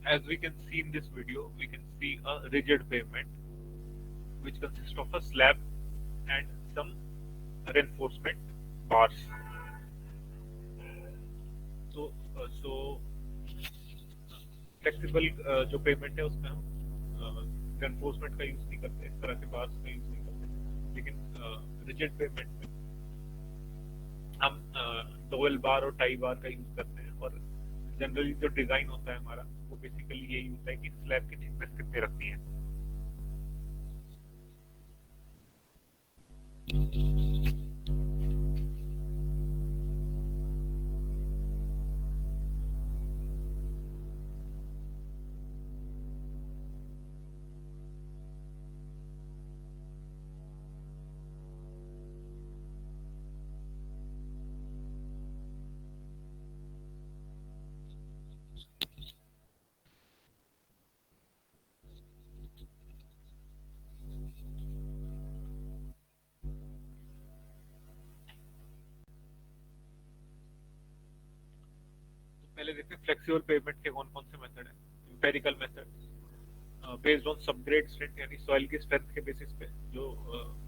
As we can see in this video, we can see a rigid pavement which consists of a slab and some reinforcement bars. So flexible जो payment है उसमें हम reinforcement का use नहीं करते, इस तरह के बार्स का यूज नहीं करते, लेकिन रिजिड पेमेंट में हम डोवेल बार और टाई बार का यूज करते हैं। और जनरली जो डिजाइन होता है हमारा वो बेसिकली यही होता है कि स्लैब की थिकनेस कितने रखनी है। तो पहले देखते हैं फ्लेक्सिबल पेमेंट के कौन कौन से मेथड है। Empirical method based on subgrade strength, यानी सॉइल की स्ट्रेंथ के बेसिस पे जो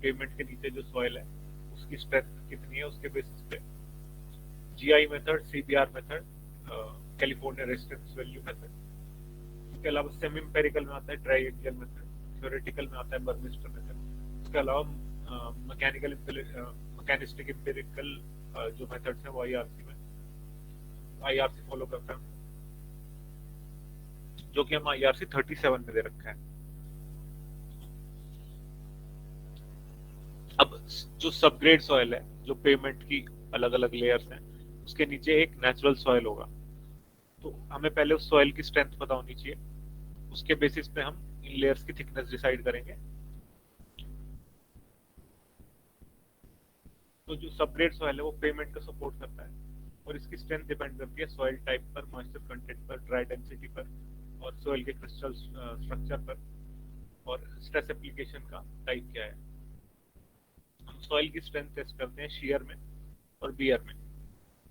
पेमेंट के नीचे जो सॉइल है उसकी स्ट्रेंथ कितनी है उसके बेसिस पे। GI method, CBR method, California resistance value method. इसके अलावा सेमी एम्पेरिकल में आता है ट्राइएक्सियल मेथड, थ्योरेटिकल में आता है बर्मिस्टर मेथड। इसके अलावा मैकेनिस्टिक एम्पेरिकल जो मेथड्स हैं वो आईआरसी फॉलो करता है, जो कि हम आईआरसी 37 में दे रखा है। अब जो सबग्रेड सॉइल है, जो पेमेंट की अलग अलग लेयर्स हैं, उसके नीचे एक नेचुरल सॉइल होगा। तो हमें पहले उस सॉइल की स्ट्रेंथ पता होनी चाहिए, उसके बेसिस पे हम इन लेयर्स की थिकनेस डिसाइड करेंगे। तो जो सबग्रेड सॉइल है वो पेमेंट का सपोर्ट करता है और इसकी स्ट्रेंथ डिपेंड करती है सॉइल टाइप पर, मॉइस्चर कंटेंट पर, ड्राई डेंसिटी पर और सॉइल के क्रिस्टल स्ट्रक्चर पर और स्ट्रेस एप्लीकेशन का टाइप क्या है। हम सॉइल की स्ट्रेंथ टेस्ट करते हैं शीयर में और बियर में।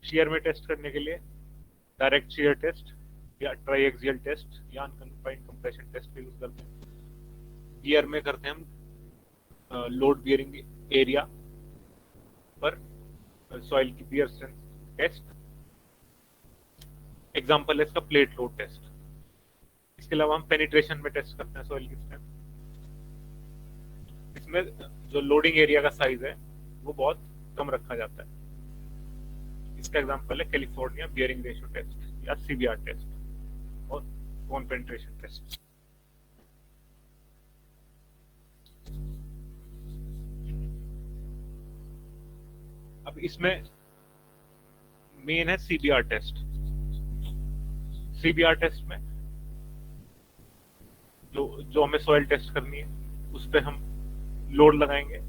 शीयर में टेस्ट करने के लिए डायरेक्ट शीयर टेस्ट या ट्राइएक्सियल टेस्ट या अनकन्फाइंड कंप्रेशन टेस्ट का यूज करते हैं। बियर में करते हैं हम लोड बियरिंग एरिया पर सॉइल की बियर स्ट्रेंथ टेस्ट। एग्जांपल है इसका प्लेट लोड टेस्ट। इसके अलावा हम पेनिट्रेशन में टेस्ट करते हैं सॉइल की स्ट्रेंथ। इसमें जो लोडिंग एरिया का साइज है वो बहुत कम रखा जाता है। इसका एग्जांपल है कैलिफोर्निया बियरिंग रेशियो टेस्ट या सीबीआर टेस्ट और कोन पेनिट्रेशन टेस्ट। अब इसमें मेन है सीबीआर टेस्ट। सीबीआर टेस्ट में जो हमें सॉइल टेस्ट करनी है उस पर हम लोड लगाएंगे,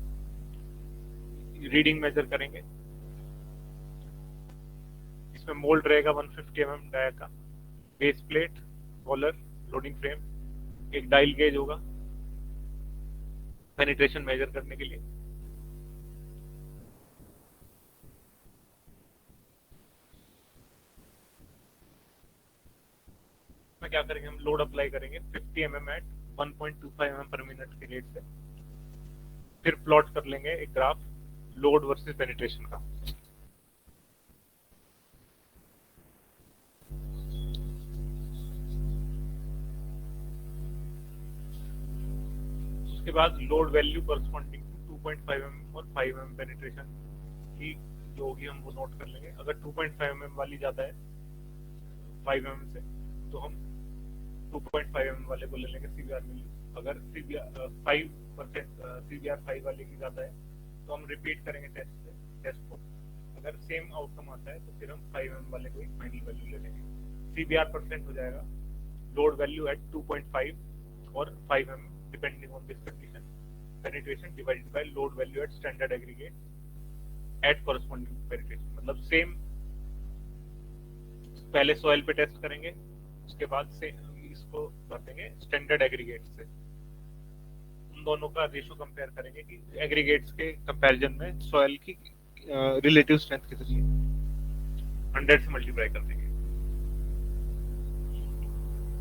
रीडिंग मेजर करेंगे। इसमें मोल्ड रहेगा 150 mm डाया का, base plate, roller, loading frame, एक डायल गेज होगा पेनिट्रेशन मेजर करने के लिए। में क्या करेंगे, हम लोड अप्लाई करेंगे 50 mm at 1.25 mm per minute के रेट से। फिर प्लॉट कर लेंगे एक ग्राफ लोड वर्सेस पेनिट्रेशन का। उसके बाद load value corresponding to 2.5 mm और 5 mm पेनिट्रेशन की जो होगी हम वो नोट कर लेंगे। अगर 2.5 mm वाली ज्यादा है 5 mm से तो हम 2.5 mm वाले को ले लेंगे सीबीआर वैल्यू। अगर सीबीआर 5% सीबीआर 5 वाले की ज्यादा है तो हम रिपीट करेंगे टेस्ट को। अगर सेम आउटकम आता है तो फिर हम 5 mm वाले को एक फाइनल वैल्यू ले लेंगे। सीबीआर परसेंट हो जाएगा लोड वैल्यू एट 2.5 और 5 mm depending on this condition, penetration divided by load value at standard aggregate at corresponding penetration. मतलब सेम पहले सॉइल पे टेस्ट करेंगे, उसके बाद से इसको कर देंगे स्टैंडर्ड एग्रीगेट से। उन दोनों का रेशियो कंपेयर करेंगे कि एग्रीगेट्स के कंपैरिजन में सॉइल की रिलेटिव स्ट्रेंथ कितनी है, 100 से मल्टीप्लाई कर देंगे।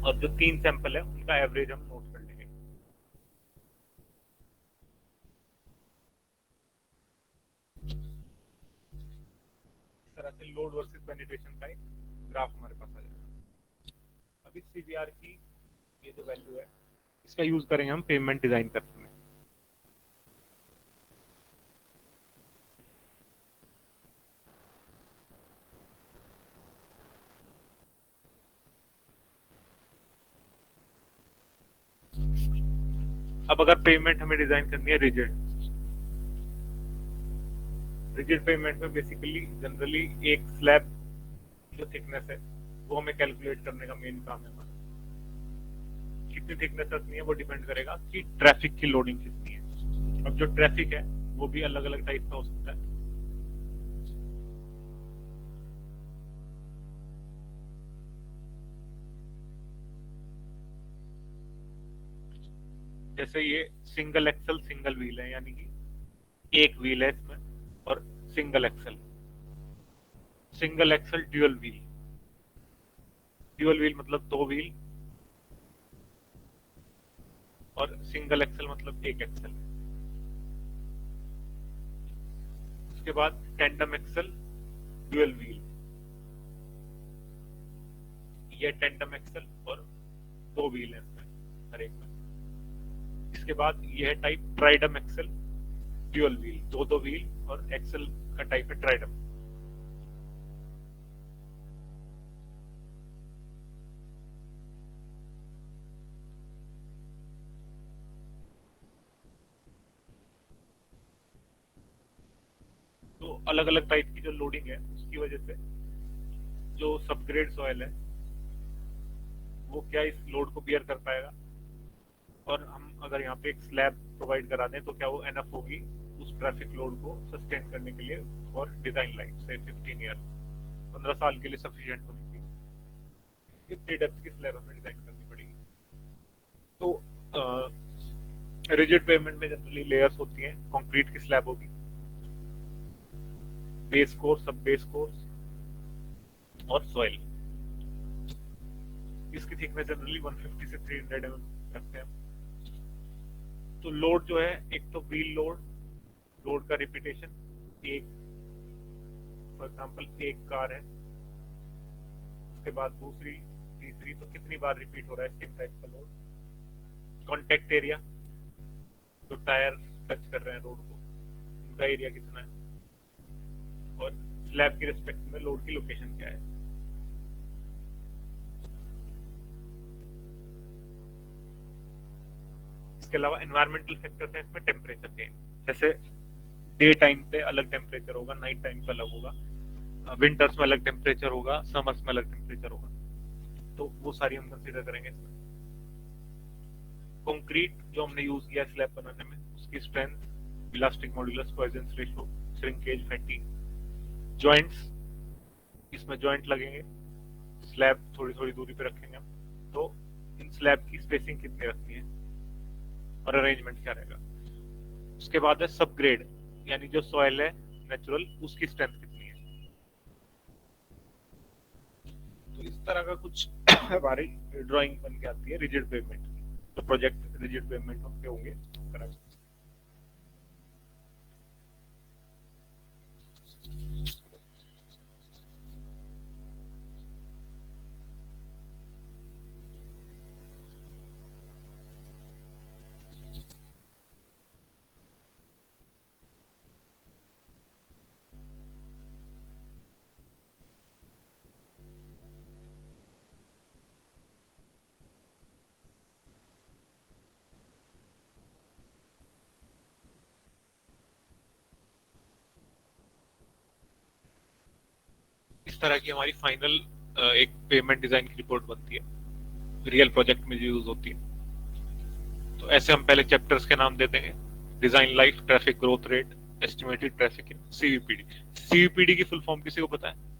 और जो 3 सैंपल है उनका एवरेज हम नोट कर लेंगे। इस तरह से लोड वर्सेस पेनिट्रेशन का एक ग्राफ हमारे पास आ जाएगा। अब इस सीबीआर की ये जो वैल्यू है इसका यूज करेंगे हम पेमेंट डिजाइन करने में। अब अगर पेमेंट हमें डिजाइन करनी है रिजिड, रिजिड पेमेंट में बेसिकली जनरली एक स्लैब जो थिकनेस है वो हमें कैलकुलेट करने का मेन काम है हमारा। कितनी थिकनेस रखनी है वो डिपेंड करेगा कि ट्रैफिक की लोडिंग कितनी है। अब जो ट्रैफिक है वो भी अलग अलग टाइप का हो सकता है। जैसे ये सिंगल एक्सल सिंगल व्हील है, यानी कि एक व्हील है इसमें, और single axle, single axle dual wheel, dual wheel मतलब दो व्हील, और सिंगल एक्सल मतलब एक एक्सल। उसके बाद टेंडम एक्सल ड्यूअल व्हील, ये टेंडम एक्सल और दो व्हील है इसमें हर एक में। इसके बाद ये है टाइप ट्राइडम एक्सल ड्यूअल व्हील, दो दो व्हील और एक्सल का टाइप है ट्राइडम। तो अलग अलग टाइप की जो लोडिंग है उसकी वजह से जो सबग्रेड सॉइल है वो क्या इस लोड को बियर कर पाएगा, और हम अगर यहाँ पे एक स्लैब प्रोवाइड करा दें तो क्या वो एनफ होगी उस ट्रैफिक लोड को सस्टेन करने के लिए, और डिजाइन लाइफ से 15 ईयर, 15 साल के लिए सफिशिएंट होनी चाहिए। इतनी डेप्थ की स्लैब हमें डिजाइन करनी पड़ेगी। तो रिजिड पेमेंट में जनरली लेयर्स होती हैं। कंक्रीट की स्लैब होगी, बेस कोर्स, सब बेस कोर्स और सॉइल। इसकी थिकनेस जनरली 150 से 300 mm रखते हैं। तो लोड जो है, एक तो व्हील लोड, लोड का रिपीटेशन, एक फॉर एग्जांपल एक कार है, उसके बाद दूसरी, तीसरी, तो कितनी बार रिपीट हो रहा है सेम टाइप का लोड। कॉन्टेक्ट एरिया, जो टायर टच कर रहे हैं रोड को उनका एरिया कितना है, और स्लैब के रिस्पेक्ट में लोड की लोकेशन क्या है। इसके अलावा एनवायरमेंटल फैक्टर्स हैं इसमें, टेम्परेचर के, जैसे डे टाइम पे अलग टेम्परेचर होगा, नाइट टाइम पे अलग होगा, विंटर्स में अलग टेम्परेचर होगा, समर्स में अलग टेम्परेचर होगा, तो वो सारी हम कंसीडर करेंगे इसमें। कंक्रीट जो हमने यूज किया स्लैब बनाने में उसकी strength, elastic modulus, Poisson ratio, shrinkage, fatigue, joints, इसमें जॉइंट लगेंगे, स्लैब थोड़ी थोड़ी दूरी पे रखेंगे हम, तो इन स्लैब की स्पेसिंग कितनी रखनी है और अरेंजमेंट क्या रहेगा। उसके बाद है सब ग्रेड, यानी जो सॉइल है नेचुरल उसकी स्ट्रेंथ कितनी है। तो इस तरह का कुछ हमारी ड्राइंग बन के आती है रिजिड पेवमेंट, तो प्रोजेक्ट रिजिड पेवमेंट के होंगे। इस तरह की हमारी फाइनल एक पेमेंट डिजाइन की रिपोर्ट बनती है, रियल प्रोजेक्ट में जो यूज होती है। तो ऐसे हम पहले चैप्टर्स के नाम देते हैं, design life, traffic growth rate, estimated traffic, CVPD. CVPD की फुल फॉर्म किसी को पता है?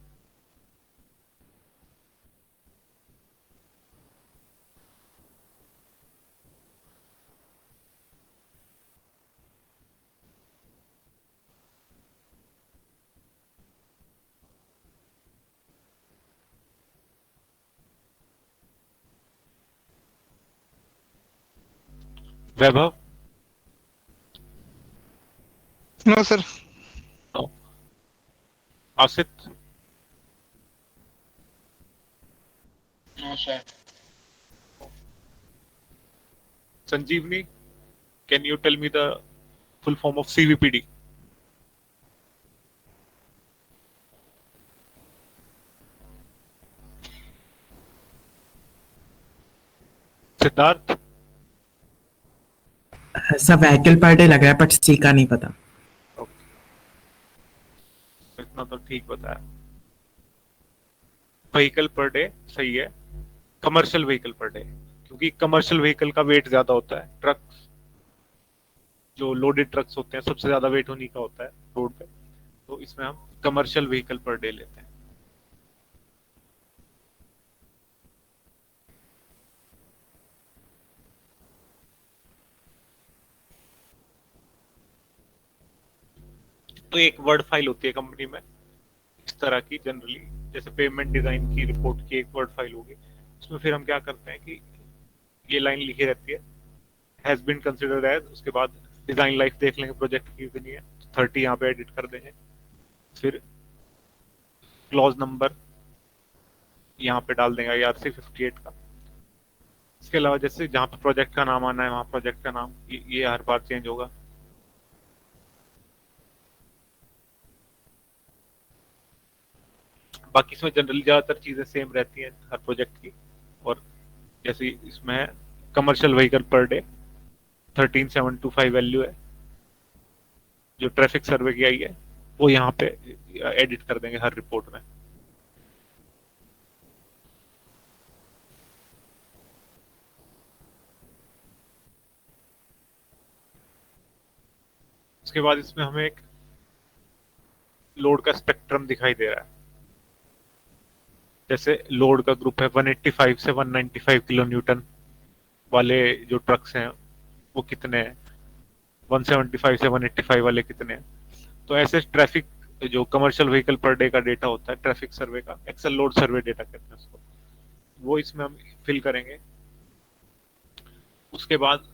Vaibhav? No sir. No. Asit? No sir. Sanjeevani, can you tell me the full form of CVPD? Siddharth? सब व्हीकल पर डे लग रहा है, बट सी का नहीं पता। ओके, इतना तो ठीक बताया। व्हीकल पर डे सही है, कमर्शियल व्हीकल पर डे, क्योंकि कमर्शियल व्हीकल का वेट ज्यादा होता है। ट्रक्स, जो लोडेड ट्रक्स होते हैं, सबसे ज्यादा वेट उन्हीं का होता है रोड पे, तो इसमें हम कमर्शियल व्हीकल पर डे लेते हैं। तो एक वर्ड फाइल होती है कंपनी में इस तरह की जनरली, जैसे पेमेंट डिजाइन की रिपोर्ट की एक वर्ड फाइल होगी। उसमें फिर हम क्या करते हैं कि ये लाइन लिखी रहती है, हैज बीन कंसिडर्ड एज, उसके बाद डिजाइन लाइफ देख लेंगे प्रोजेक्ट की कितनी है, 30 यहाँ पे एडिट कर देंगे। फिर क्लॉज नंबर यहाँ पे डाल देंगे IRC 58 का। इसके अलावा जैसे जहाँ पे प्रोजेक्ट का नाम आना है वहाँ प्रोजेक्ट का नाम, ये हर बार चेंज होगा। बाकी इसमें जनरली ज्यादातर चीजें सेम रहती हैं हर प्रोजेक्ट की। और जैसे इसमें है commercial vehicle per day 13725 value है, जो ट्रैफिक सर्वे की आई है वो यहाँ पे एडिट कर देंगे हर रिपोर्ट में। उसके बाद इसमें हमें एक लोड का स्पेक्ट्रम दिखाई दे रहा है। जैसे लोड का ग्रुप है 185 से 195 किलो न्यूटन वाले जो ट्रक्स हैं वो कितने हैं, 175 से 185 वाले कितने हैं। तो ऐसे ट्रैफिक, जो कमर्शियल व्हीकल पर डे का डेटा होता है ट्रैफिक सर्वे का, एक्सेल लोड सर्वे डेटा कहते हैं उसको, वो इसमें हम फिल करेंगे। उसके बाद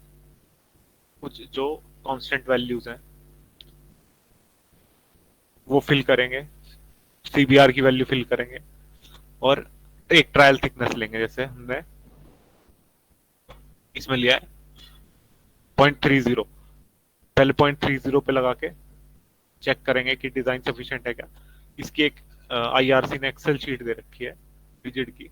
कुछ जो कांस्टेंट वैल्यूज हैं वो फिल करेंगे, CBR की वैल्यू फिल करेंगे, और एक ट्रायल थिकनेस लेंगे। जैसे हमने इसमें लिया है 0.30, पहले 0.30 पे लगा के चेक करेंगे कि डिजाइन सफिशिएंट है क्या। इसकी एक IRC ने एक्सेल शीट दे रखी है रिजिड की।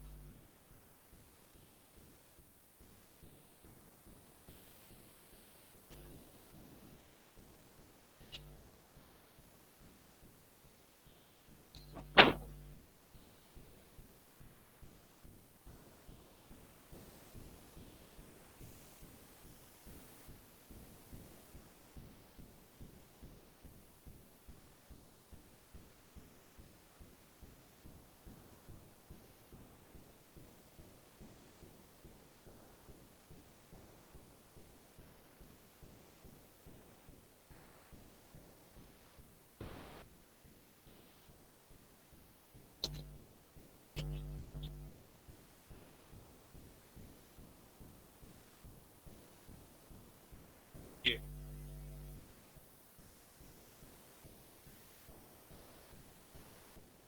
ये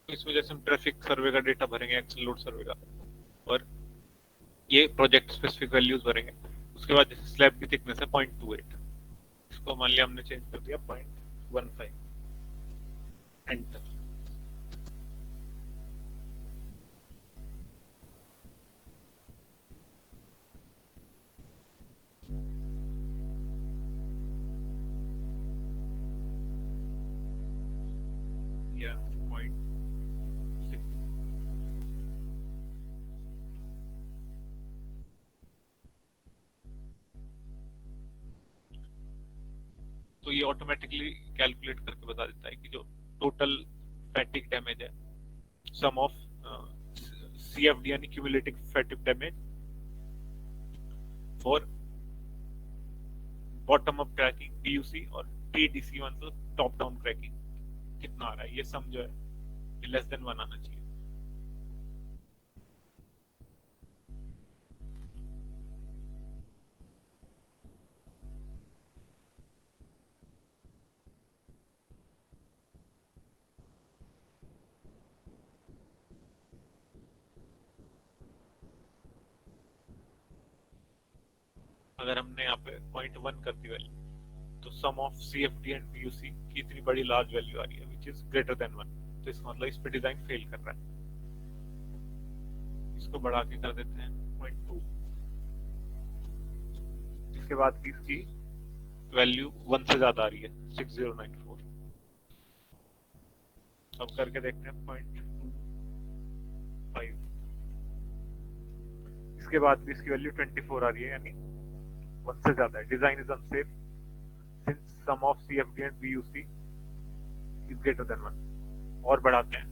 तो इसमें जैसे हम ट्रैफिक सर्वे का डेटा भरेंगे, एक्सेल लोड सर्वे का, और ये प्रोजेक्ट स्पेसिफिक वैल्यूज भरेंगे। उसके बाद जैसे स्लैब की थिकनेस है 0.28, इसको मान लिया हमने चेंज कर दिया 0.15, एंटर। या 0.6। तो ये ऑटोमेटिकली कैलकुलेट करके बता देता है कि जो टोटल फैटिक डैमेज है, सम ऑफ CFD यानी cumulative फैटिक damage for bottom up cracking DUC और TDC मतलब टॉप डाउन क्रैकिंग, कितना आ रहा है। ये सम जो है लेस देन 1 आना चाहिए। अगर हमने यहाँ पे 0.1 कर दी वैल्यू, तो सम ऑफ CFD एंड BUC की इतनी बड़ी लार्ज वैल्यू आ रही है विच इज ग्रेटर देन 1, तो इसका मतलब इस पे डिजाइन फेल कर रहा है। इसको बढ़ा के कर देते हैं 0.2। इसके बाद की इसकी वैल्यू 1 से ज्यादा आ रही है 6094। अब करके देखते हैं 0.25। इसके बाद भी इसकी वैल्यू 24 आ रही है, यानी 1 से ज्यादा है। Design is unsafe since sum of CFD and BUC is greater than 1। और बढ़ाते हैं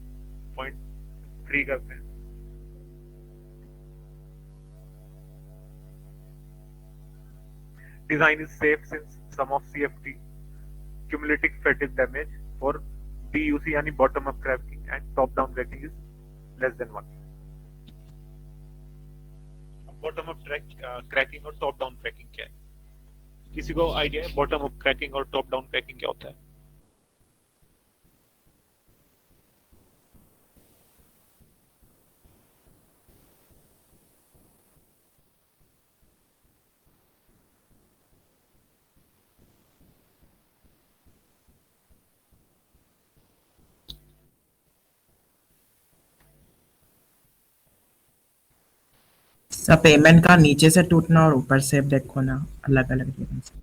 0.3 करते हैं। Design is safe since sum of CFD cumulative fatigue damage for BUC यानी bottom up cracking and top down cracking is less than 1। Bottom up cracking और top down cracking क्या है? किसी को आइडिया है बॉटम अप क्रैकिंग और top down cracking क्या होता है? सब पेमेंट का नीचे से टूटना और ऊपर से देखो ना, अलग अलग रीजन से।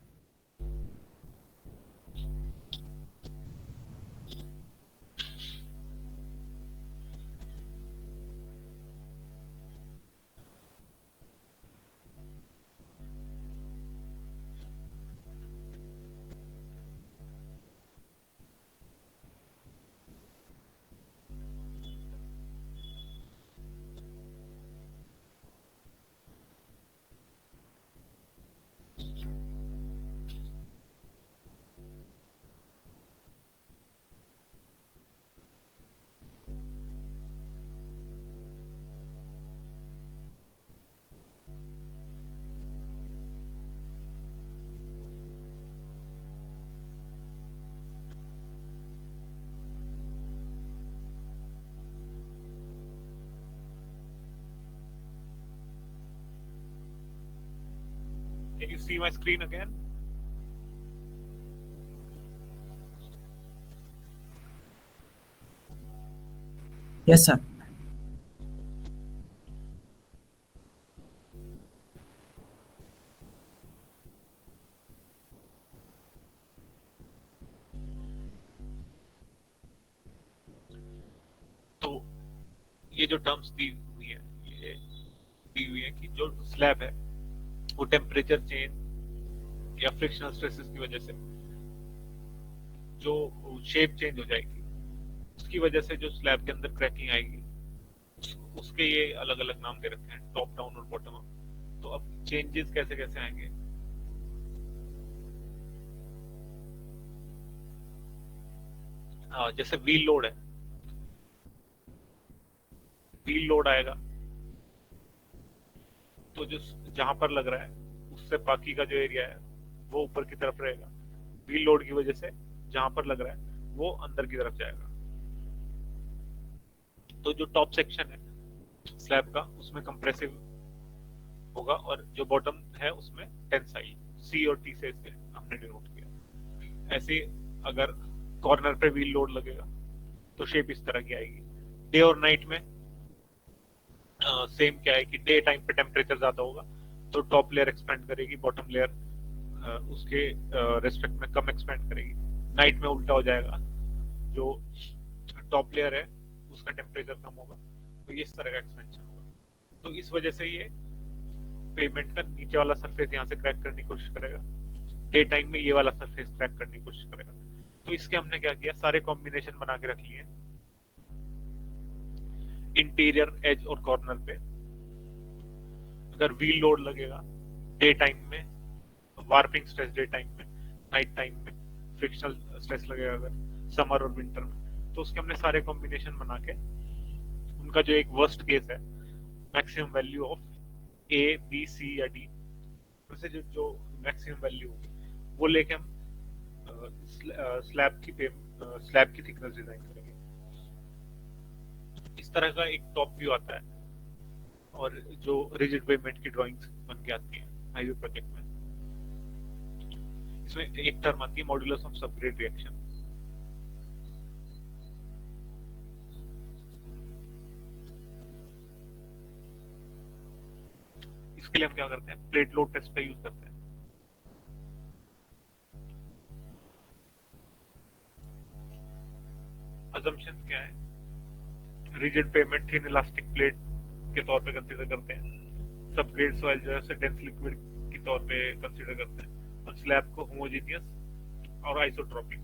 Can you see my screen again? Yes sir. तो ये जो टर्म्स दी हुई है, ये दी हुई है कि जो स्लैब है वो टेम्परेचर चेंज या फ्रिक्शनल स्ट्रेसेस की वजह से जो शेप चेंज हो जाएगी, उसकी वजह से जो स्लैब के अंदर क्रैकिंग आएगी, उसके ये अलग अलग नाम दे रखे हैं, टॉप डाउन और बॉटम अप। तो अब चेंजेस कैसे कैसे आएंगे? जैसे व्हील लोड है, व्हील लोड आएगा तो जो जहां पर लग रहा है उससे बाकी का जो एरिया है वो ऊपर की तरफ रहेगा। व्हील लोड की वजह से जहां पर लग रहा है वो अंदर की तरफ जाएगा। तो जो टॉप सेक्शन है स्लैब का उसमें कंप्रेसिव होगा और जो बॉटम है उसमें टेंसाइल, C और T से इसे हमने डिनोट किया। ऐसे अगर कॉर्नर पे व्हील लोड लगेगा तो शेप इस तरह की आएगी। डे और नाइट में सेम क्या है कि डे टाइम पे टेम्परेचर ज्यादा होगा तो टॉप लेयर एक्सपेंड करेगी, बॉटम लेयर उसके रेस्पेक्ट में कम एक्सपेंड करेगी। नाइट में उल्टा हो जाएगा, जो टॉप लेयर है उसका टेम्परेचर कम होगा तो ये इस तरह का एक्सपेंशन होगा। तो इस वजह से ये पेमेंट का नीचे वाला सरफेस यहाँ से क्रैक करने की कोशिश करेगा, डे टाइम में ये वाला सरफेस क्रैक करने की कोशिश करेगा। तो इसके हमने क्या किया, सारे कॉम्बिनेशन बना के रख लिए इंटीरियर एज और कॉर्नर पे। अगर व्हील लोड लगेगा डे टाइम में, वार्पिंग स्ट्रेस डे टाइम में, नाइट टाइम में फ्रिक्शनल स्ट्रेस लगेगा अगर समर और विंटर में, तो उसके हमने सारे कॉम्बिनेशन बना के उनका जो एक वर्स्ट केस है maximum value of A, B, C या D, वैसे जो मैक्सिमम वैल्यू होगी वो लेके हम स्लैब की थिकनेस डिजाइन करेंगे। इस तरह का एक टॉप व्यू आता है और जो रिजिड पेमेंट की ड्राइंग्स बन के आती हैं हाईवे प्रोजेक्ट में, इसमें एक टर्म आती है मॉड्यूलस ऑफ सबग्रेड रिएक्शन। इसके लिए हम क्या करते हैं, प्लेट लोड टेस्ट का यूज करते हैं। अजम्पशन क्या है, rigid payment thin elastic plate के तौर पे कंसीडर करते हैं, सबग्रेड सॉइल जो है डेंस लिक्विड के तौर पे कंसीडर करते हैं, और स्लैब को होमोजेनियस और आइसोट्रोपिक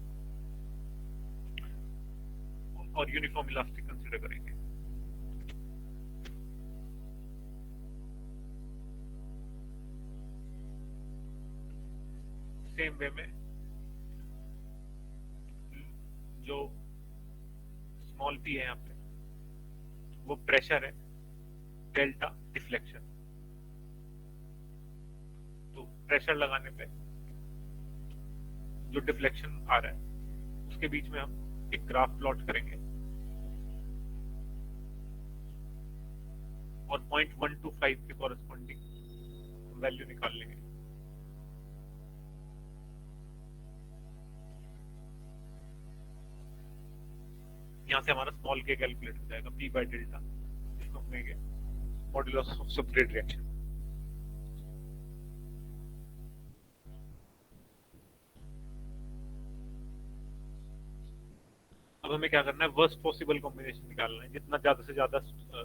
और यूनिफॉर्म इलास्टिक कंसीडर करेंगे। सेम वे में जो स्मॉल पी है यहाँ पे वो प्रेशर है, डेल्टा डिफ्लेक्शन। तो प्रेशर लगाने पे जो डिफ्लेक्शन आ रहा है उसके बीच में हम एक ग्राफ प्लॉट करेंगे और 0.125 के कॉरेस्पॉन्डिंग वैल्यू निकाल लेंगे। यहाँ से हमारा स्मॉल के कैलकुलेट हो जाएगा P बाय डेल्टा, जिसको हम कहेंगे मॉड्यूलस ऑफ सबग्रेड रिएक्शन। अब हमें क्या करना है, वर्स्ट पॉसिबल कॉम्बिनेशन निकालना है, जितना ज्यादा से ज्यादा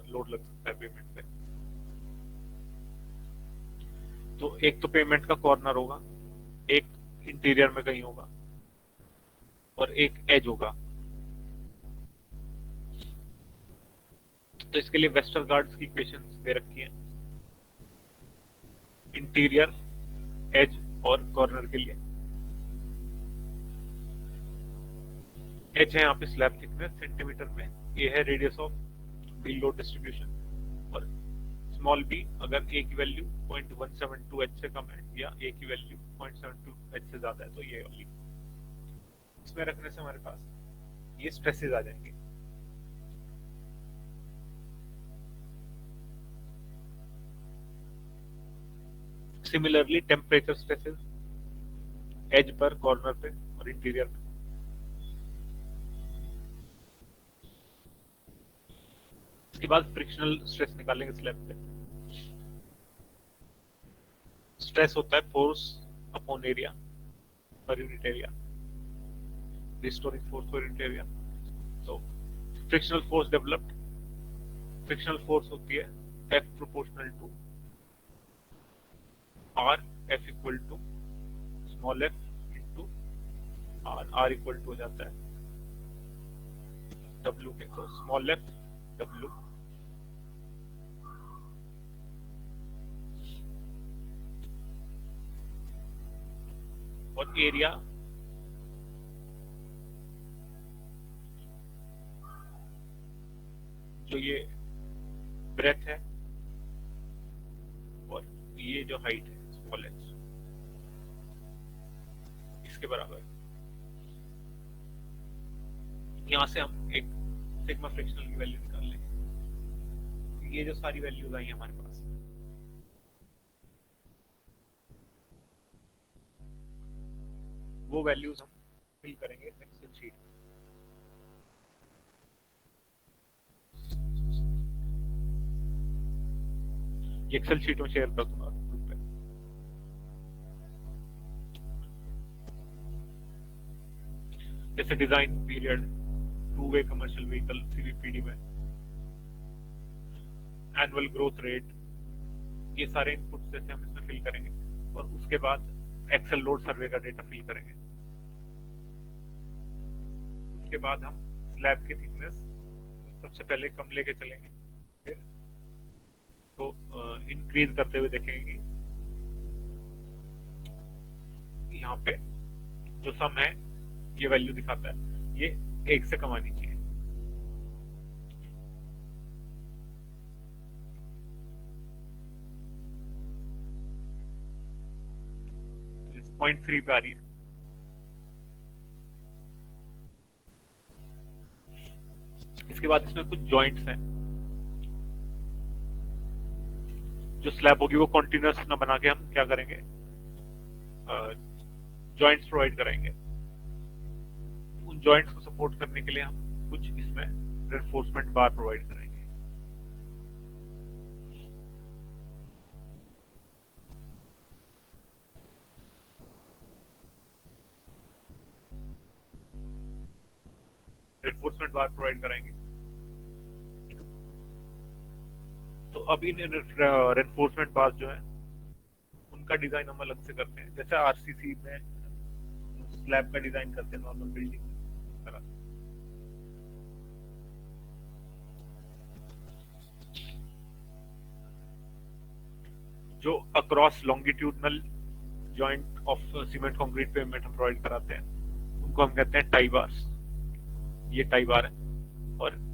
लोड लग सकता है पेमेंट पे। तो एक तो पेमेंट का कॉर्नर होगा, एक इंटीरियर में कहीं होगा और एक एज होगा। तो इसके लिए वेस्टरगार्ड की इक्वेशंस दे रखी है इंटीरियर, एज और कॉर्नर के लिए। एच है यहाँ पे स्लैब थिकनेस सेंटीमीटर में, ये है radius of wheel load distribution, और स्मॉल बी अगर ए की वैल्यू 0.172 एच से कम है या ए की वैल्यू 0.72 एच से ज्यादा है तो ये वाली। इसमें रखने से हमारे पास ये स्ट्रेसेस आ जाएंगे। सिमिलरली टेम्परेचर स्ट्रेसेस एज पर, कॉर्नर पे और इंटीरियर में। इसके बाद फ्रिक्शनल स्ट्रेस निकालेंगे स्लैब पे। स्ट्रेस होता है force upon area per unit area, restoring force per unit area. तो frictional force developed, frictional force होती है F proportional to R, F equal to small f into R, R equal to हो जाता है W के, तो small f W और area जो ये ब्रेथ है और ये जो हाइट है स्मॉल h, इसके बराबर। यहां से हम एक सिग्मा फ्रिक्शनल की वैल्यू निकाल लेंगे। ये जो सारी वैल्यूज आई हमारे पास, वो वैल्यूज हम फिल करेंगे एक्सेल शीट। एक्सेल शीट में शेयर कर दूंगा ग्रुप पे। जैसे design period, two way commercial vehicle CVPD में, एनुअल ग्रोथ रेट, ये सारे इनपुट्स जैसे हम इसमें फिल करेंगे और उसके बाद एक्सेल लोड सर्वे का डेटा फिल करेंगे। उसके बाद हम स्लैब की थिकनेस सबसे पहले कम लेके चलेंगे, फिर तो इंक्रीज करते हुए देखेंगे कि यहाँ पे जो सम है ये वैल्यू दिखाता है, ये 1 से कम आनी चाहिए। इस 0.3 पे आ रही है। इसके बाद इसमें कुछ जॉइंट्स हैं, जो स्लैब होगी वो कॉन्टिन्यूअस ना बना के हम क्या करेंगे, जॉइंट्स प्रोवाइड कराएंगे। उन जॉइंट्स को सपोर्ट करने के लिए हम कुछ इसमें रेनफोर्समेंट बार प्रोवाइड करेंगे। रेनफोर्समेंट बार प्रोवाइड कराएंगे। तो अब इन रेनफोर्समेंट बार जो है उनका डिजाइन हम अलग से करते हैं, जैसे आरसीसी में स्लैब का डिजाइन करते हैं नॉर्मल बिल्डिंग तरह। जो across longitudinal joint of cement concrete pavement हम प्रोवाइड कराते हैं उनको हम कहते हैं टाई बार्स। ये टाई बार है। और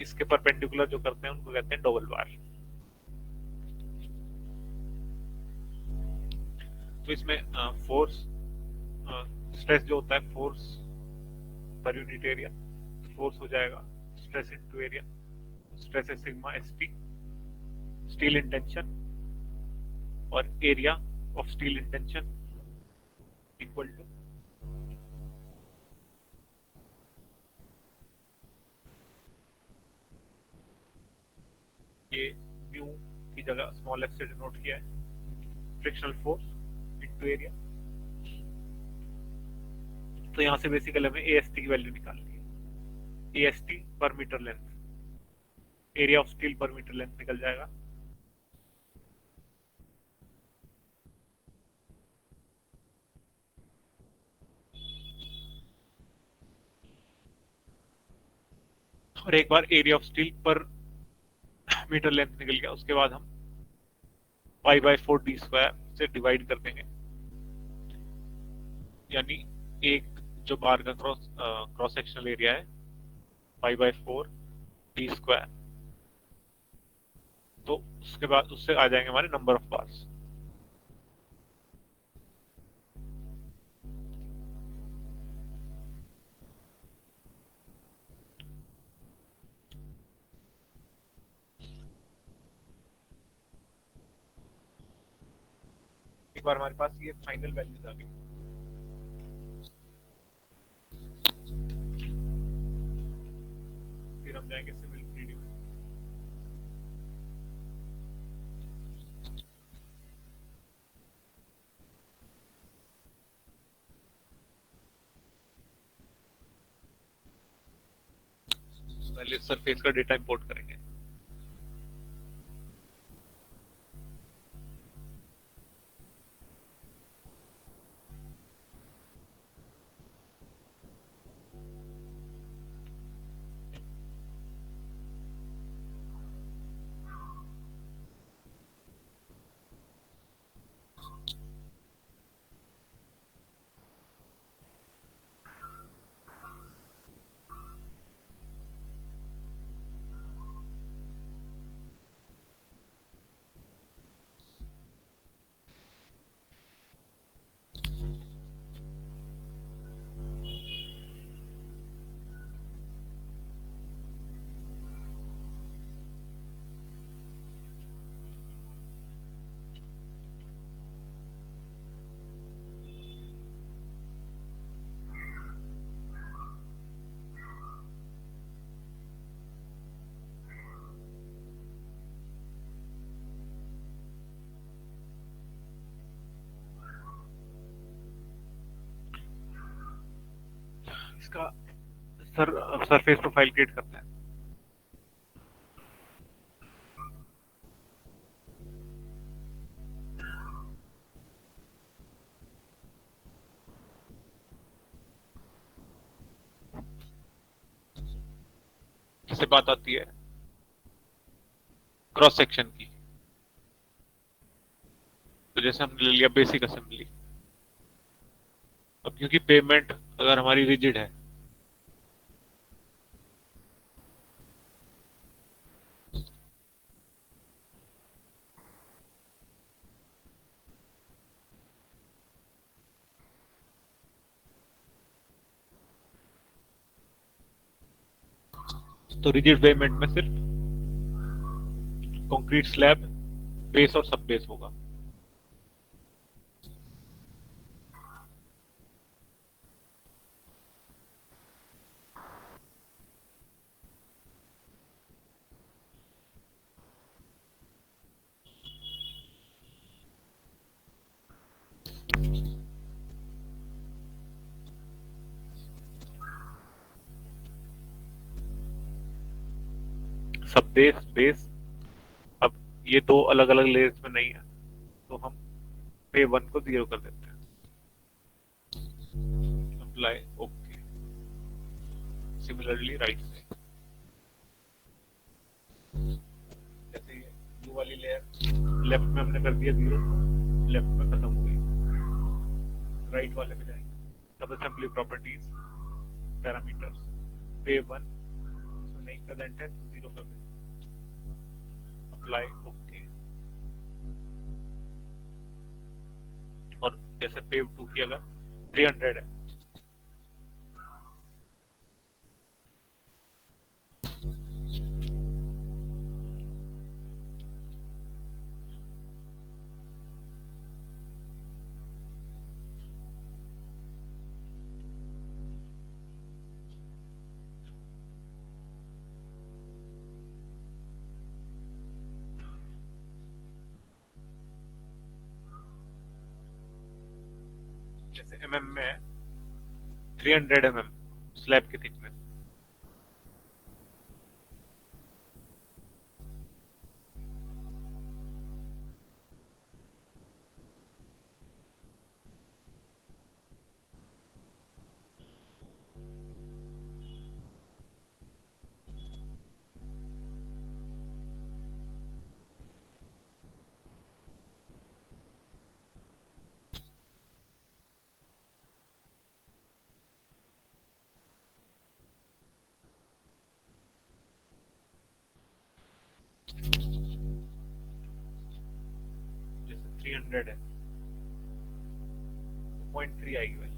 इसके परपेंडिकुलर जो करते हैं उनको कहते हैं डबल बार। तो इसमें फोर्स स्ट्रेस जो होता है force per unit area, force हो जाएगा स्ट्रेस इनटू एरिया। स्ट्रेस है सिग्मा एसटी स्टील इंटेंशन, और area of steel in tension equal to ये म्यू की जगह स्मॉल एफ से डिनोट किया है फ्रिक्शनल फोर्स इनटू एरिया। तो यहां से बेसिकली हमें एएसटी की वैल्यू निकालनी है। AST per metre length, area of steel per metre length निकल जाएगा। और एक बार area of steel per metre length निकल गया उसके बाद हम पाई बाय 4 डी स्क्वायर से डिवाइड कर देंगे, यानी एक जो बार का क्रॉस सेक्शनल एरिया है पाई बाय 4 डी स्क्वायर। तो उसके बाद उससे आ जाएंगे हमारे नंबर ऑफ बार्स। एक बार हमारे पास ये फाइनल वैल्यूज आ गई, फिर हम जाएंगे सिविल 3D में। पहले सरफेस का डेटा इंपोर्ट करेंगे। इसका सरफेस प्रोफाइल क्रिएट करते हैं। जैसे बात आती है क्रॉस सेक्शन की, तो जैसे हमने ले लिया बेसिक असेंबली। अब क्योंकि पेमेंट अगर हमारी रिजिड है तो रिजिड पेमेंट में सिर्फ कंक्रीट स्लैब, बेस और सब बेस होगा। सब बेस बेस। अब ये दो अलग अलग लेयर्स में नहीं है, तो हम पे 1 को 0 कर देते हैं। Apply, okay. सिमिलरली राइट से, जैसे ये ब्लू वाली लेयर लेफ्ट में हमने कर दिया 0, लेफ्ट में खत्म हो गई। राइट वाले पे जाएंगे, सब असेंबली प्रॉपर्टीज, पैरामीटर्स, पे 1 इसमें नहीं प्रेजेंट है तो 0 कर देंगे। Apply, okay. और जैसे पे 2 की अगर 300 है, जैसे mm में है 300 mm स्लैब की थिकनेस, जैसे 300 है 0.3 आएगी value.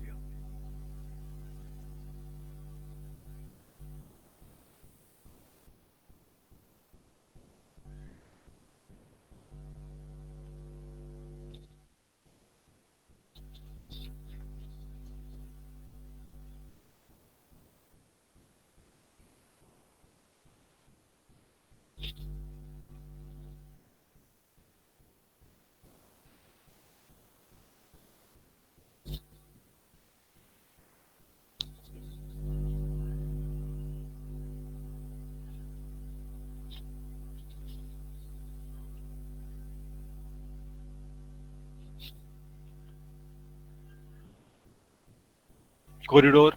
Corridor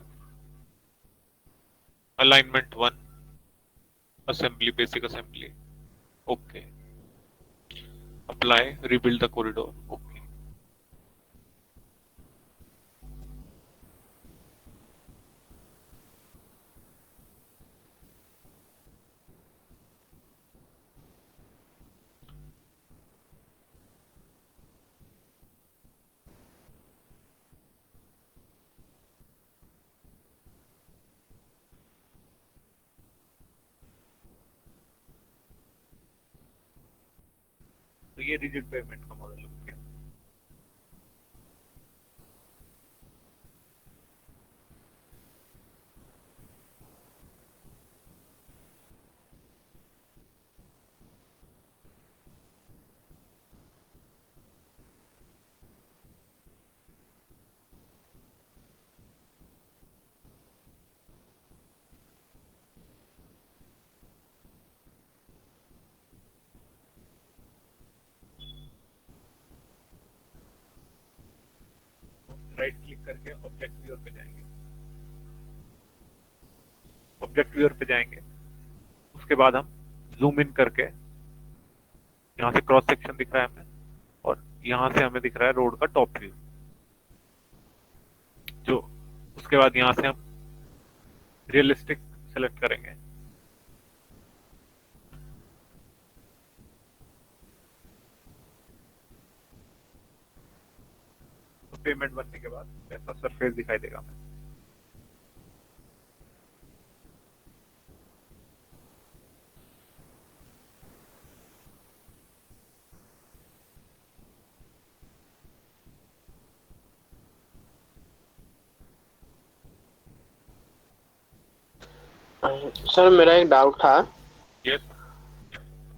alignment 1 assembly, basic assembly, okay. Apply, rebuild the corridor, okay. तो ये रिजिड पेमेंट का मॉडल हो गया। राइट क्लिक करके ऑब्जेक्ट व्यूअर पे जाएंगे, ऑब्जेक्ट व्यूअर पे जाएंगे, उसके बाद हम जूम इन करके, यहाँ से क्रॉस सेक्शन दिख रहा है हमें, और यहाँ से हमें दिख रहा है रोड का टॉप व्यू। जो उसके बाद यहाँ से हम रियलिस्टिक सेलेक्ट करेंगे, तो पेमेंट बनने के बाद ऐसा सरफेस दिखाई देगा हमें। सर मेरा एक डाउट था। यस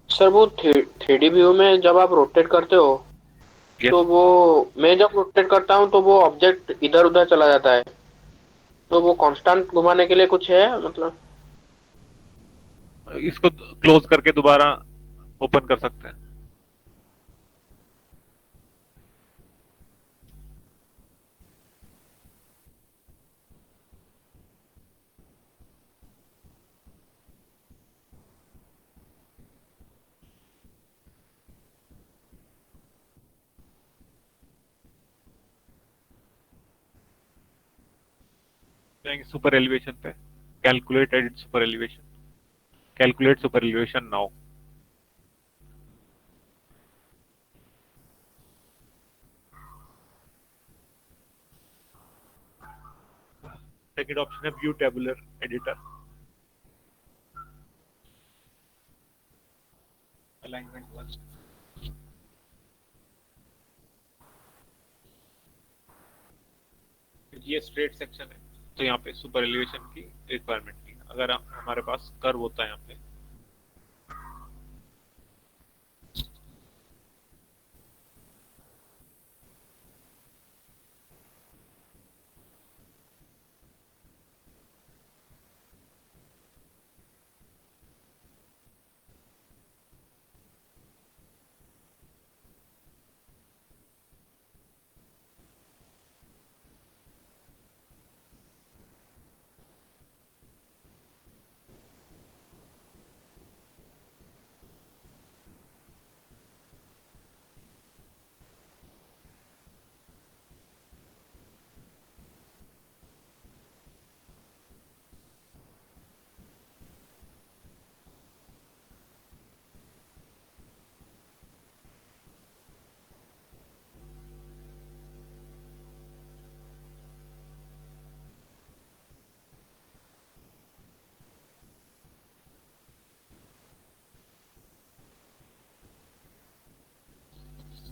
सर वो थ्री डी व्यू में जब आप रोटेट करते हो यस, तो वो, मैं जब रोटेट करता हूँ तो वो ऑब्जेक्ट इधर उधर चला जाता है, तो वो कांस्टेंट घुमाने के लिए कुछ है मतलब? इसको क्लोज करके दोबारा ओपन कर सकते हैं। जाएंगे सुपर एलिवेशन पे, calculate edit super elevation, calculate super elevation now. Second option है व्यू टेबुलर एडिटर, अलाइनमेंट 1। ये स्ट्रेट सेक्शन है तो यहाँ पे सुपर एलिवेशन की रिक्वायरमेंट नहीं है। अगर हमारे पास कर्व होता है यहाँ पे,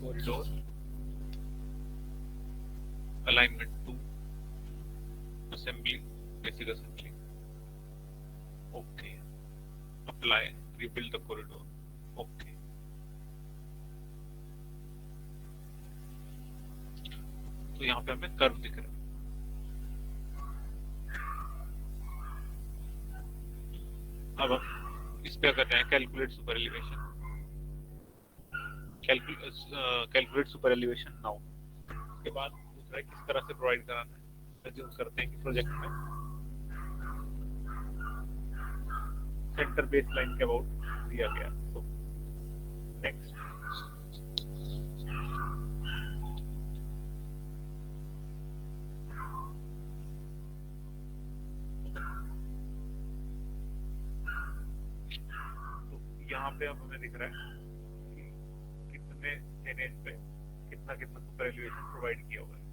corridor, alignment 2, assembly, basic assembly, okay, apply, rebuild the corridor, okay. तो यहाँ पे हमें कर्व दिख रहा है। अब हम इस पे करते हैं calculate super elevation, calculate super elevation now. उसके बाद दूसरा है किस तरह से प्रोवाइड कराना है। अज्यूम करते हैं कि प्रोजेक्ट में सेंटर बेस लाइन के अबाउट दिया गया। तो नेक्स्ट, तो यहाँ पे अब हमें दिख रहा है कि कितने एनएच पे कितना कितना सुपर एलिवेशन प्रोवाइड किया हुआ है।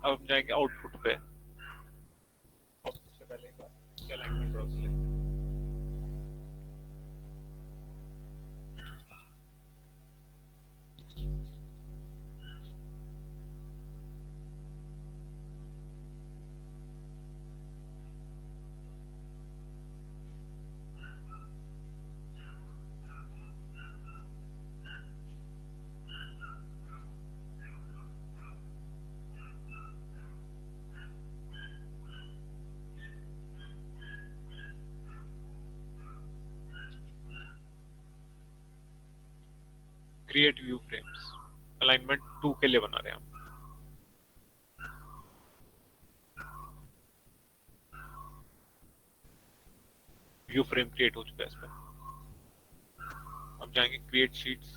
अब हम जाएंगे आउटपुट पे। आउटपुट से पहले एक बार अलाइनमेंट ड्रॉ कर लेते हैं। क्रिएट व्यू फ्रेम्स, अलाइनमेंट 2 के लिए बना रहे हैं हम। व्यू फ्रेम क्रिएट हो चुका है इस पर। अब जाएंगे क्रिएट शीट्स,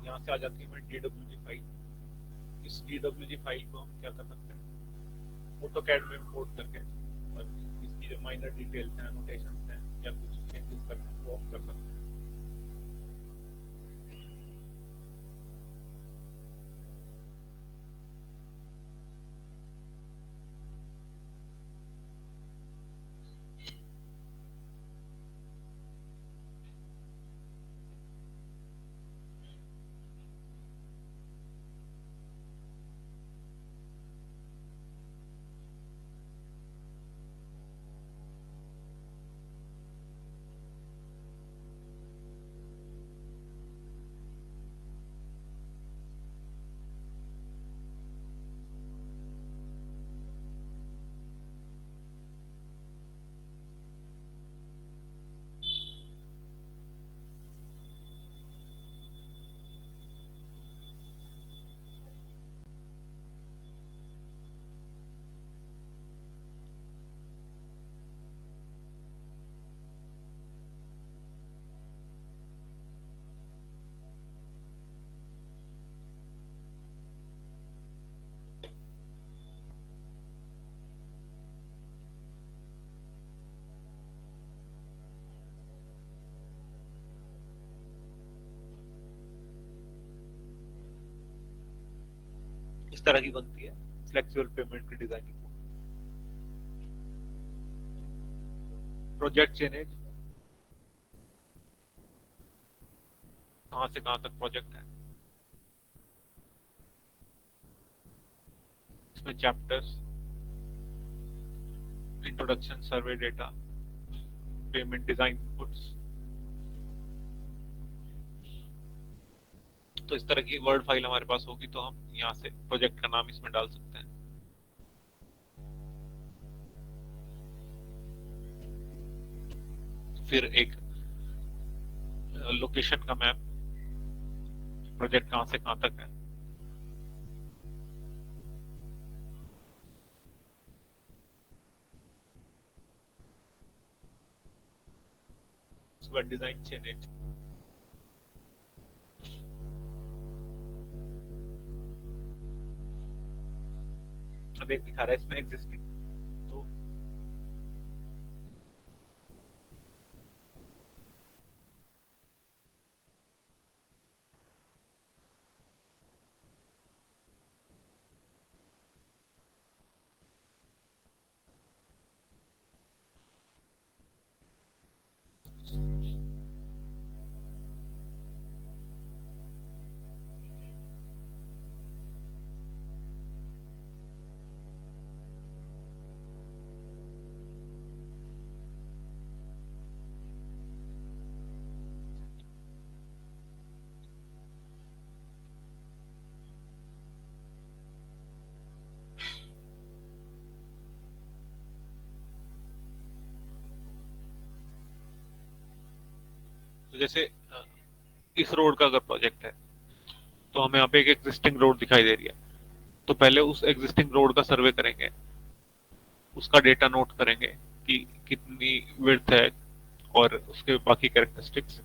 यहाँ से आ जाती है हमारी DWG फाइल। इस DWG फाइल को हम क्या कर सकते हैं, AutoCAD में इंपोर्ट करके, और इसकी जो माइनर डिटेल्स हैं, नोटेशंस हैं या कुछ चेंजेस करना है वो हम कर सकते हैं। इस तरह की बनती है फ्लेक्सिबल पेमेंट की डिजाइनिंग। प्रोजेक्ट चेनेज, कहां से कहां तक प्रोजेक्ट है, इसमें chapters, introduction, survey data, payment design inputs. तो इस तरह की वर्ड फाइल हमारे पास होगी तो हम यहाँ से प्रोजेक्ट का नाम इसमें डाल सकते हैं। फिर एक लोकेशन का मैप, प्रोजेक्ट कहां से कहां तक है। उसके बाद डिजाइन चेनेज, अब एक दिखा रहा है इसमें एग्जिस्टिंग, तो जैसे इस रोड का अगर प्रोजेक्ट है तो हमें यहाँ पे एक एग्जिस्टिंग रोड दिखाई दे रही है, तो पहले उस एग्जिस्टिंग रोड का सर्वे करेंगे, उसका डेटा नोट करेंगे कि कितनी विड्थ है और उसके बाकी कैरेक्टरिस्टिक्स।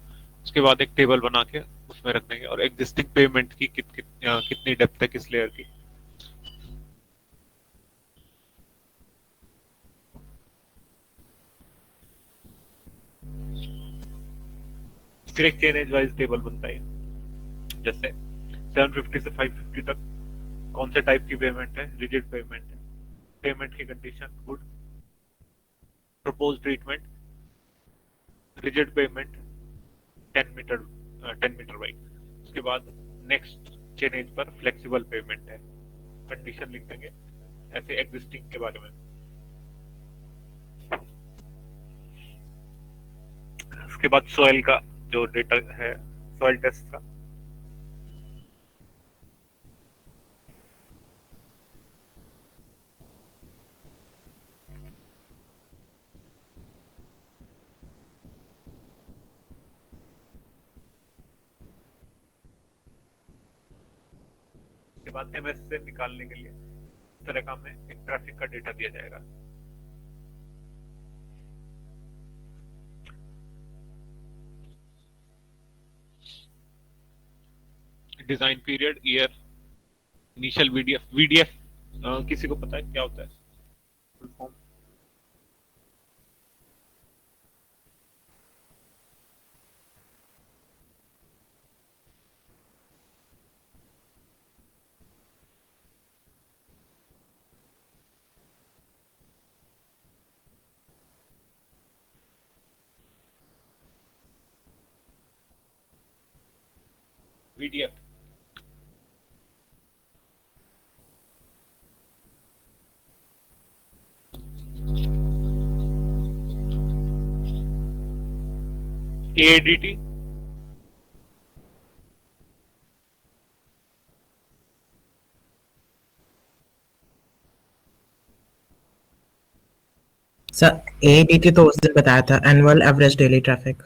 उसके बाद एक टेबल बना के उसमें रख देंगे, और एग्जिस्टिंग पेमेंट की कितनी डेप्थ है किस लेयर की। फिर एक चेन एज वाइज टेबल बनता है, जैसे 750 से 550 तक कौन से टाइप की पेमेंट है, रिजिड पेमेंट है, पेमेंट की condition good, propose treatment, rigid pavement, 10 metre wide. उसके बाद नेक्स्ट चेन एज पर फ्लेक्सिबल पेमेंट है, कंडीशन लिख देंगे ऐसे एग्जिस्टिंग के बारे में। उसके बाद सॉइल का जो डेटा है, सॉइल टेस्ट का, उसके बाद एमएस से निकालने के लिए इस तरह का हमें एक ट्रैफिक का डेटा दिया जाएगा। Design period, year, initial VDF. VDF किसी को पता है क्या होता है? Full form? VDF ADT, sir ADT तो उस दिन बताया था, annual average daily traffic.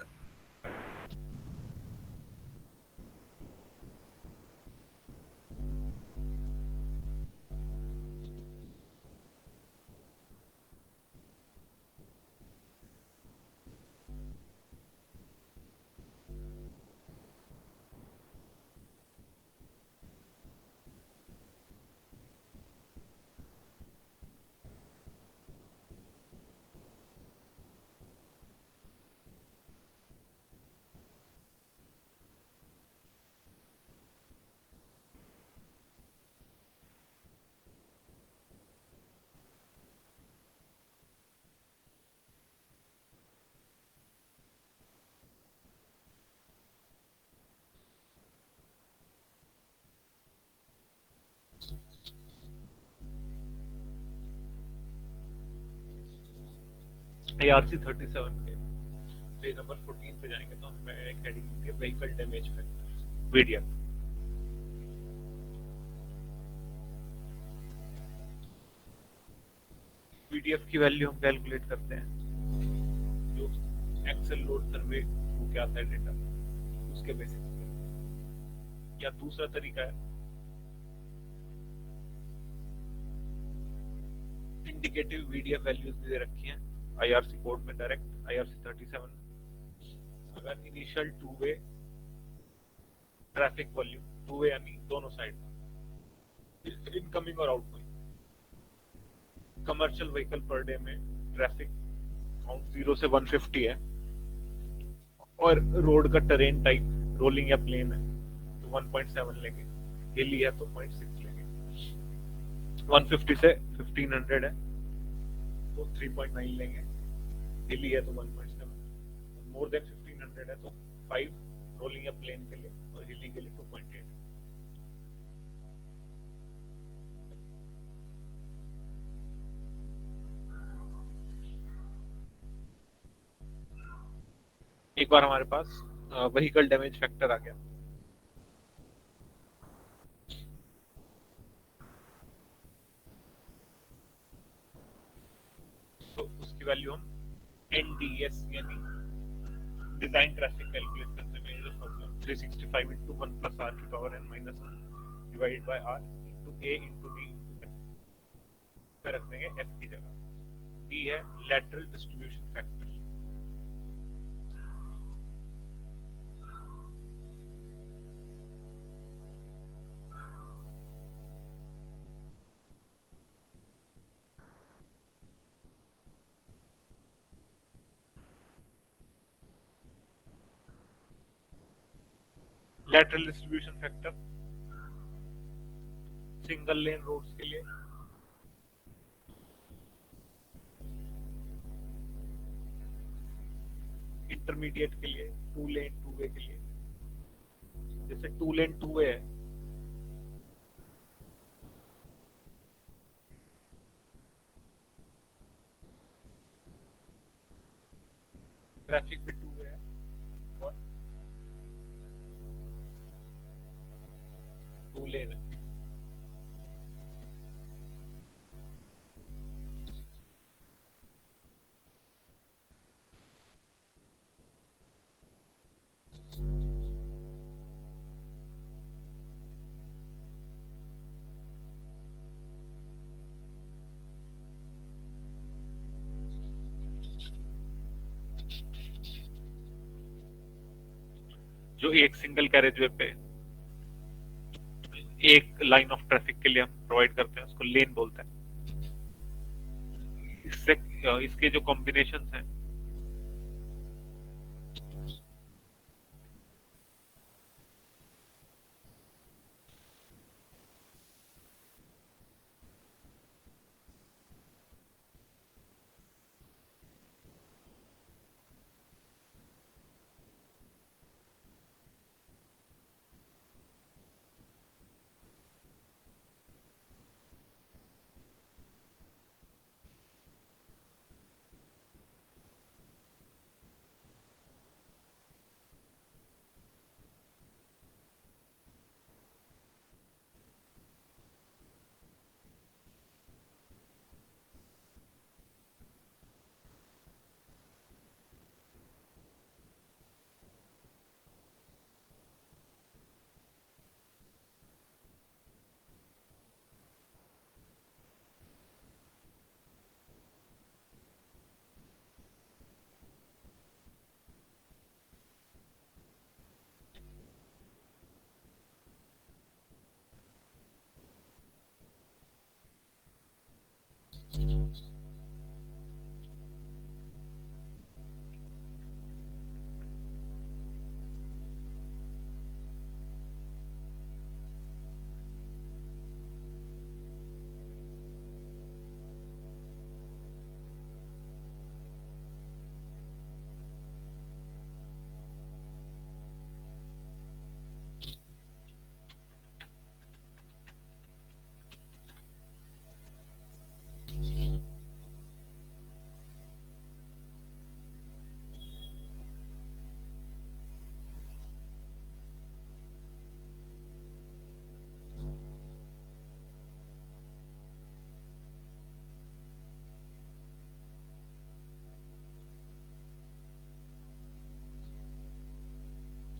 ARC 37 के पेज नंबर 14 पे जाएंगे तो हमें एक हेडिंग मिलती है vehicle damage factor, VDF. VDF की वैल्यू हम कैलकुलेट करते हैं जो एक्सेल लोड सर्वे को क्या आता है डेटा, उसके बेसिस पे। या दूसरा तरीका है इंडिकेटिव वीडीएफ वैल्यूज दे रखी हैं आईआरसी कोड में, डायरेक्ट आईआरसी 37। अगर initial two way traffic volume, two way यानी दोनों साइड, इनकमिंग और outgoing, commercial vehicle per day में ट्रैफिक काउंट 0 से 150 है और रोड का टेरेन टाइप रोलिंग या प्लेन है तो 1.7 लेंगे, हिली है तो 0.6 लेंगे, 150 से 1500 है तो 3.9 लेंगे, हिली है तो 1.7, मोर देन 1500 है तो 5 रोलिंग या प्लेन के लिए और हिली के लिए 2.8। एक बार हमारे पास व्हीकल डैमेज फैक्टर आ गया तो उसकी वैल्यू हम NDS यानी डिजाइन ट्रैफिक कैलकुलेट करने में यूज करते हैं, 365 into 1 plus r की power n minus 1 divided by r into a into d into n पे रख देंगे f की जगह। d है lateral distribution factor। Lateral distribution factor single lane roads के लिए, इंटरमीडिएट के लिए, टू लेन टू वे के लिए। जैसे टू लेन टू वे है, ट्रैफिक भी टू वे है और टू लेन है। जो एक सिंगल कैरेज वे पे एक लाइन ऑफ ट्रैफिक के लिए हम प्रोवाइड करते हैं उसको लेन बोलते हैं। इससे इसके जो कॉम्बिनेशन हैं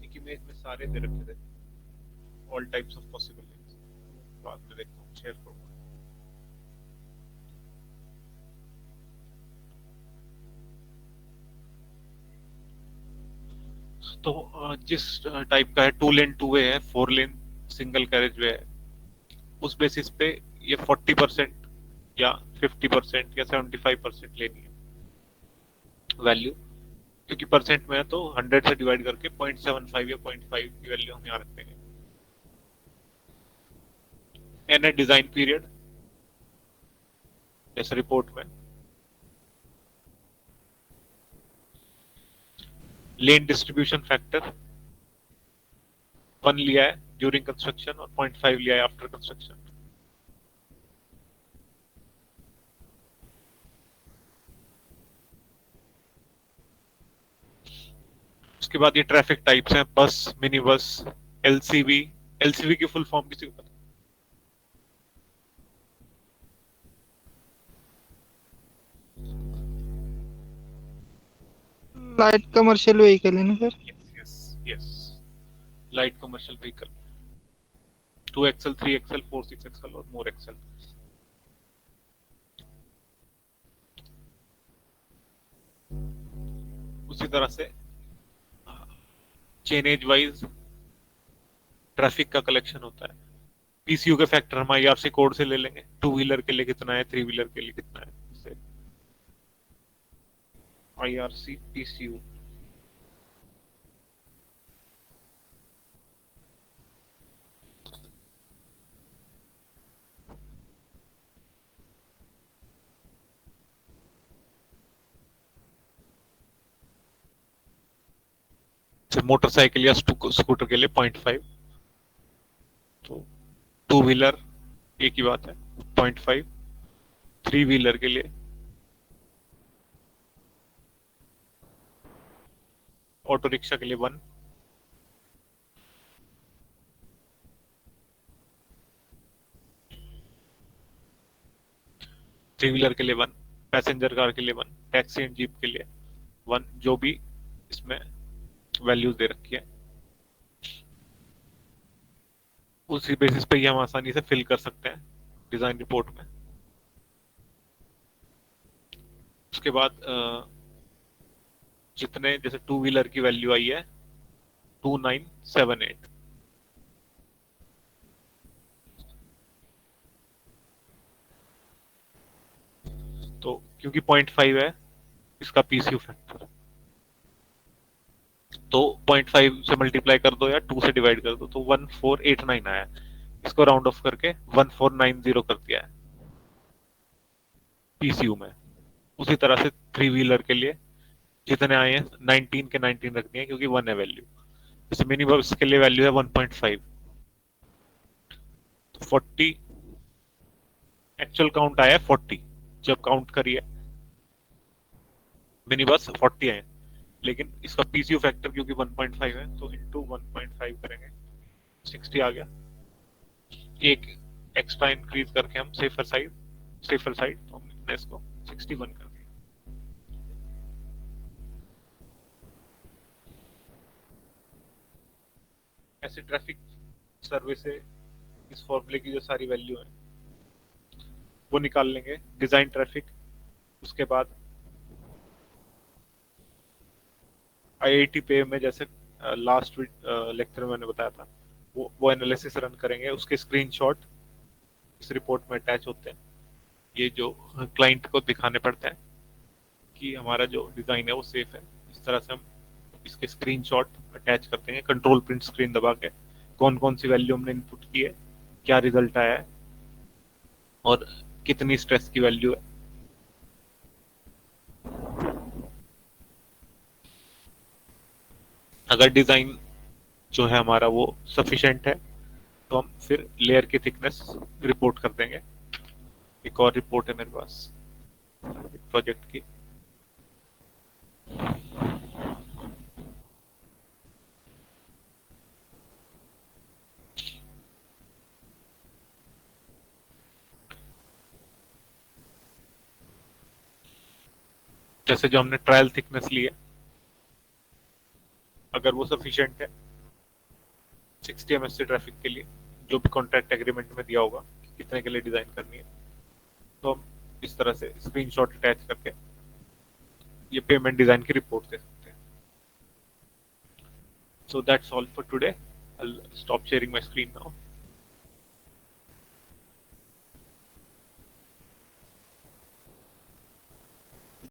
एक इमेज में सारे दे रखे थे, all types of possible lens. बाद में देखता हूँ, शेयर करूँगा। तो जिस टाइप का है टू लेन टू वे है, four lane single carriage way है, उस बेसिस पे ये 40% या 50% या 75% लेनी है वैल्यू, क्योंकि परसेंट में है तो 100 से डिवाइड करके 0.75 या 0.5 की वैल्यू हम यहाँ रख देंगे। एन है डिजाइन पीरियड, जैसे रिपोर्ट में। लेन डिस्ट्रीब्यूशन फैक्टर 1 लिया है ड्यूरिंग कंस्ट्रक्शन और 0.5 लिया है आफ्टर कंस्ट्रक्शन। उसके बाद ये ट्रैफिक टाइप्स हैं, bus, mini bus, LCV. LCV की फुल फॉर्म किसी को पता? लाइट कमर्शियल व्हीकल है ना sir? Yes yes, light commercial vehicle, 2 axle, 3 axle, 4 6 axle और मोर एक्सल। उसी तरह से चेन एज वाइज ट्रैफिक का कलेक्शन होता है। पीसीयू के फैक्टर हम आईआरसी कोड से ले लेंगे, 2 व्हीलर के लिए कितना है, 3 व्हीलर के लिए कितना है, इससे आईआरसी पीसीयू। मोटरसाइकिल या स्कूटर के लिए 0.5, तो टू व्हीलर एक ही बात है 0.5, थ्री व्हीलर के लिए, ऑटो रिक्शा के लिए 1, थ्री व्हीलर के लिए 1, पैसेंजर कार के लिए 1, टैक्सी एंड जीप के लिए 1, जो भी इसमें वैल्यूज दे रखी है उसी बेसिस पे ही हम आसानी से फिल कर सकते हैं डिजाइन रिपोर्ट में। उसके बाद जितने जैसे टू व्हीलर की वैल्यू आई है 2978, तो क्योंकि 0.5 है इसका पीसीयू फैक्टर, तो 0.5 से मल्टीप्लाई कर दो या 2 से डिवाइड कर दो, तो 1489 आया। इसको राउंड ऑफ करके 1490 कर दिया है पीसीयू में। उसी तरह से थ्री व्हीलर के लिए जितने आए हैं 19 के 19 रख दिए क्योंकि 1 है वैल्यू। जैसे मिनी बस के लिए वैल्यू है 1.5, 40 एक्चुअल काउंट आया है 40, जब काउंट करिए मिनी बस 40 आए, लेकिन इसका पीसीयू फैक्टर क्योंकि 1.5 है तो इंटू 1.5 करेंगे 60 आ गया। एक एक्स्ट्रा इंक्रीज करके हम सेफर साइड तो हमने इसको 61 कर दिया। ऐसे ट्रैफिक सर्वे से इस फॉर्मूले की जो सारी वैल्यू है वो निकाल लेंगे, डिजाइन ट्रैफिक, उसके बाद आईआईटी पे में जैसे लास्ट लेक्चर में मैंने बताया था वो एनालिसिस रन करेंगे, उसके स्क्रीनशॉट इस रिपोर्ट में अटैच होते हैं। ये जो क्लाइंट को दिखाने पड़ते हैं कि हमारा जो डिजाइन है वो सेफ है। इस तरह से हम इसके स्क्रीनशॉट अटैच करते हैं कंट्रोल प्रिंट स्क्रीन दबा के, कौन कौन सी वैल्यू हमने इनपुट की है, क्या रिजल्ट आया है और कितनी स्ट्रेस की वैल्यू है। अगर डिजाइन जो है हमारा वो सफिशिएंट है तो हम फिर लेयर की थिकनेस रिपोर्ट कर देंगे। एक और रिपोर्ट है मेरे पास प्रोजेक्ट की, जैसे जो हमने ट्रायल थिकनेस ली है अगर वो सफिशिएंट है 60 MSC ट्रैफिक के लिए, जो भी कॉन्ट्रैक्ट एग्रीमेंट में दिया होगा कितने के लिए डिजाइन करनी है, तो हम इस तरह से स्क्रीनशॉट अटैच करके ये पेमेंट डिजाइन की रिपोर्ट दे सकते हैं। So that's all for today. I'll stop sharing my screen now.